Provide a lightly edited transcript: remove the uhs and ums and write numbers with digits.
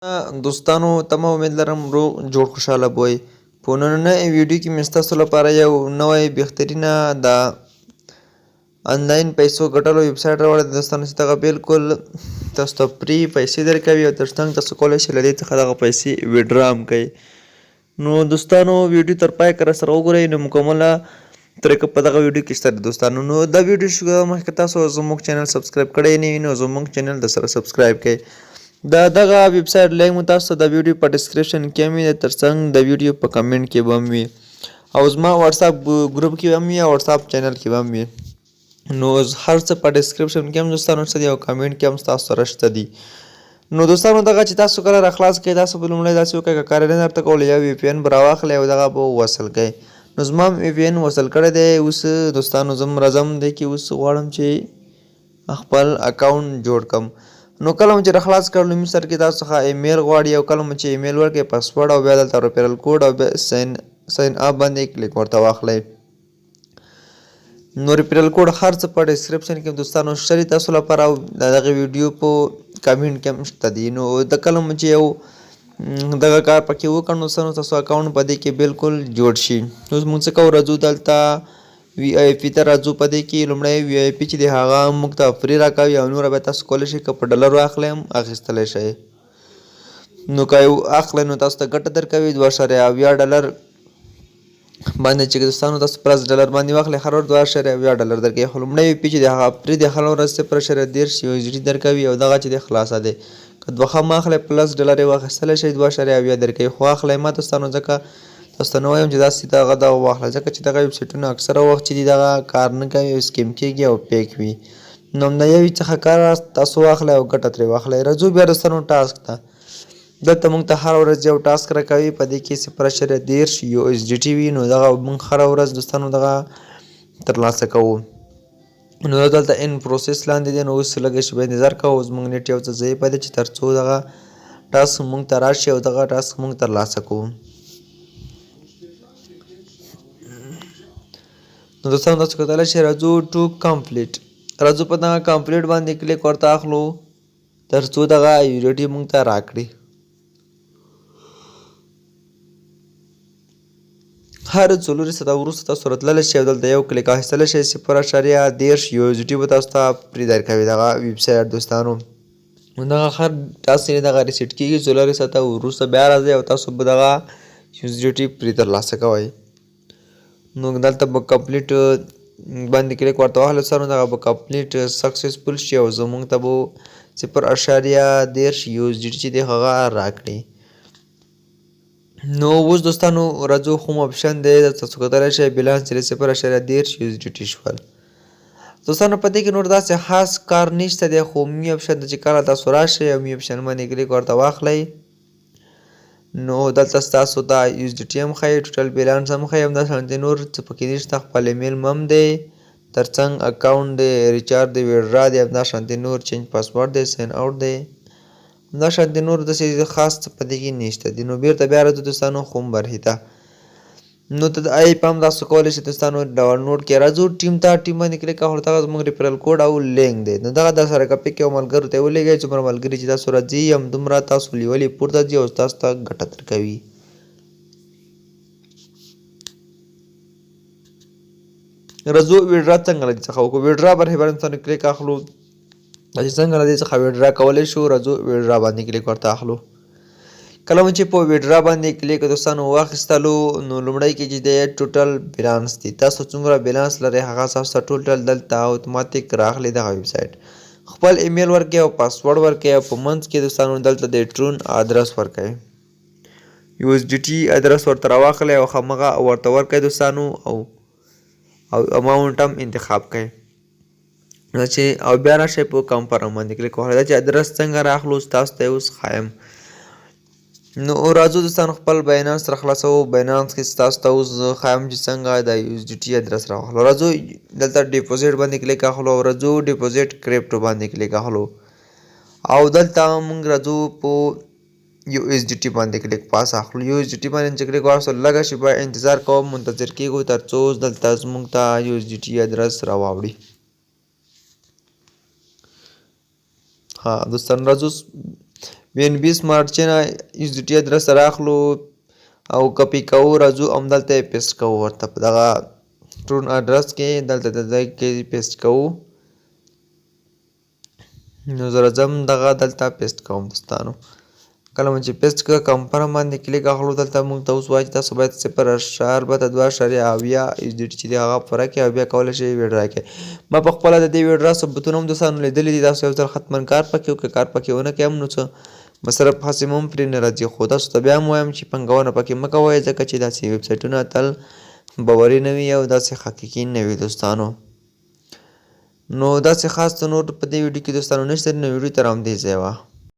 دوستانو تمه امید لرم روغ جوړ خوشحاله به وئ. په نننۍ ویډیو کې مې ستاسو لپاره یو نوی بهترینه د آنلاین پیسو ګټلو ویبسایټ راوړی دی دوستانو چې دغه بالکل تاسو ته فری پیسې درکوي او ترڅنګ تاسو کولی شئ له دې څخه دغه پیسې ویډرا هم کوئ. نو دوستانو ویډیو تر پای که راسره وګورئ نو مکمله طریقه په دغه ویډیو کې شته دوستانو. نو دا ویډیو شروع مخکې تاسو زموږ چینل سبسکرایب کړی نه وي نو زموږ چینل د سره سبسکرایب کړئ. دغه ویبسایټ لینک مو تاسو ته د ویډیو په ډسکرپشن کې هم وي ترڅنګ د ویډیو په کمنټ کې به هم وي او زما واتساپ ګروپ کې هم وي او واتساپ چینل کې به هم وي. نو هر څه په ډسکرپشن کې هم دوستانو شته دي او کمنټ کې هم تاسو سره شته دي. نو دوستانو دغه چې تاسو کله راخلاص کړئ تاسو به لومړی داسې وکړئ که کار نه درته کولی یا وی پی این به راواخلئ او دغه به وصل کړئ. نو زما وی پی این وصل کړی دی. اوس دوستانو زه راځم دی کې اوس غواړم چې خپل اکاونټ جوړ کړم. نو کله چې راخلاص کړ لومړي سر کې تاسو څخه ایمیل غواړي او کله چې ایمیل ورکړئ پاسورډ او بیا دلته ریفرل کوډ او بیا ساین اپ باندې کلیک ورته واخلئ. نو ریفرل کوډ هر څه په ډسکرپشن کې دوستانو شته دي تاسو لپاره او د دغه ویډیو په کمنټ کې هم شته دي. نو د کله چې یو دغه کار پکې وکړ نو تاسو اکاونټ په دې کې بالکل جوړ شي. اوس موږ څه کوو راځو دلته وی آی پی ته راځو. په دې کې لومړی وی آی پی چې دی هغه موږ ته فری راکوي او نور بیا تاسو کولی شئ که په ډالرو اخلئ هم اخیستلی شئ. نو که یو اخلئ نو تاسو ته ګټه درکوي 2.8 ډالر باندې چې دوستانو تاسو پر $10 باندې واخلئ هر ورځ 2.8 ډالر درکوي. خو لومړی وی پی چې دی هغه فری دی هر ورځ 0.13 USD درکوي او دغه چې دی خلاصه دی. که دوهم اخلئ پلس ډالر یې واخیستلی شئ 2.8 درکوي. خو اخلئ مه دوستانو ځکه تاسو ته نه وایم چې داسې دغه واخله ځکه چې دغه ویبسایټونه اکثره وخت چې دي دغه کار نه کوي او سکیم کېږي او پیک وي. نو د یوې څخه کار تاسو واخلئ او ګټه ترې واخلئ. راځو بیا دوستانو ټاسک ته. دلته موږ ته هر ورځ یو ټاسک راکوي په دې کې 0.13 USDT وي. نو دغه موږ هره ورځ دوستانو دغه ترلاسه کوو. نو دلته ان پروسس لاندې دی. نو اوس لږ شیبه انتظار کوو. اوس موږ نیټ یو څه ضعیف دی چې تر څو دغه ټاسک موږ ته راشي او دغه ټاسک موږ ترلاسه کوو. نو دوستانو تاسو کولای شئ راځو ټو کمپلیټ راځو په دغه کمپلیټ باندې کلیک ورته اخلو تر څو دغه USDT موږ ته راکړي. هر 4 ساعته وروسته تاسو راتللی شئ او دلته یو کلیک اخیستلی شئ 0.13 USDT به تاسو ته فری درکوي دغه ویبسایټ دوستانو. نو دغه هر ټاسک چې دغه ریسیټ کېږي 4 ساعته وروسته بیا راځئ او تاسو به دغه USDT فری ترلاسه کوئ. نو دلته به کمپلیټ باندې کلیک ورته واخلئ سر نو دغه به کمپلیټ سکسسفول شي او زموږ ته به 0.13 USDT چې دی هغه راکړي. نو اوس دوستانو راځو هوم اپشن دی تاسو کتلی شئ بیلانس چې 0.13 USDT شول. دوستانو په دې کې نور داسې خاص کار نشته دی خو می اپشن ته چې کله تاسو راشئ او می اپشن باندې کلیک ورته واخلئ نو دلته ستاسو ته USDT هم ښایي ټوټل بیلانس هم ښایي همداسې شانتې نور څه پکې نشته. خپل ایمیل هم دی ترڅنګ اکاونټ دی ریچارج دی ویډرا دی همداسې شانتې نور چینج پاسورډ دی ساین آوټ دی همداسې شانتې نور داسې خاص څه په دې کې نشته دي. نو بیرته بیا راځو دوستانو هوم برخې ته. نو ته د ایپ هم تاسو کولی شئ دوستانو ډاونلوډ کړئ. راځو ټیم ته ټیم باندې کلیک کړئ دغه زموږ ریفرل کوډ او لینک دی. نو دغه درسره کپي کړئ او ملګرو ته یې ولېږئ څومره ملګري چې تاسو راځي همدومره تاسو لیولې پورته ځي او تاسو ته ګټه درکوي. راځو ویډرا څنګه له دې څخه وکړو. ویډرا برخې باندې دوستانو کلیک اخلو چې څنګه له دې څخه ویډرا کولی شو. راځو ویډرا باندې کلیک ورته اخلو. کله مو چې په ویډرا باندې کلیک دوستانو واخیستلو نو لومړی کې چې دی ټوټل بیلانس دی تاسو څومره بیلانس لرئ هغه تاسو ته ټوټل دلته اتوماتیک راغلی دغه ویبسایټ. خپل ایمیل ورکړئ او پاسورډ ورکړئ او په منځ کې دوستانو دلته د ټرون ادرس ورکړئ USDT ادرس ورته راواخلئ او همغه ورته ورکړئ دوستانو او اماونټ هم انتخاب کړئ. نو چې او بیا راشئ په کنفرم باندې کلیک وکړئ. دا چې ادرس څنګه راخلو تاسو ته اوس ښایم. نو راځو دوستانو خپل باینانس را خلاصوو. باینانس کې تاسو ته اوس زه ښایم چې څنګه د USDT ادرس راواخلو. راځو دلته ډیپوزیټ باندې کلیک اخلو او راځو ډیپوزیټ کریپټو باندې کلیک اخلو او دلته موږ راځو په USDT باندې کلیک پاس اخلو. USDT باندې چې کلیک واخلو لږه شیبه انتظار کوم منتظر کېږو تر څو دلته زموږ ته USDT ادرس راواوړي. ها دوستانو راځو BNB سمارټ چین USDT ادرس راخلو او کپی کوو راځو همدلته یې پیسټ کوو ورته په دغه ټرون اډرس کې دلته د ځای کې پیسټ کوو نو زه راځم دغه دلته پیسټ کوم دوستانو کله مو چې پیسټ کړه کنفرم باندې کلیک اخلو دلته موږ ته اوس وایي چې تاسو باید 0.2.8 USDT چې دی هغه پوره کړئ او بیا کولی شئ ویډرا کړئ ما په خپله د دې ویډرا ثبتونه هم دوستانو لیدلي دي تاسو یو ځل حتما کار پکې وکړئ کار پکې ونه کړئ هم نو څه مصرف هسې هم پرې نه راځي خو تاسو ته بیا هم وایم چې پنګونه پکې مه کوئ ځکه چې داسې ویبسایټونه تل باوري نه وي او داسې حقیقي نه وي دوستانو نو داسې خاص څه نور په دې ویډیو کې دوستانو نشته نو ویډیو تر همدې ځایه وه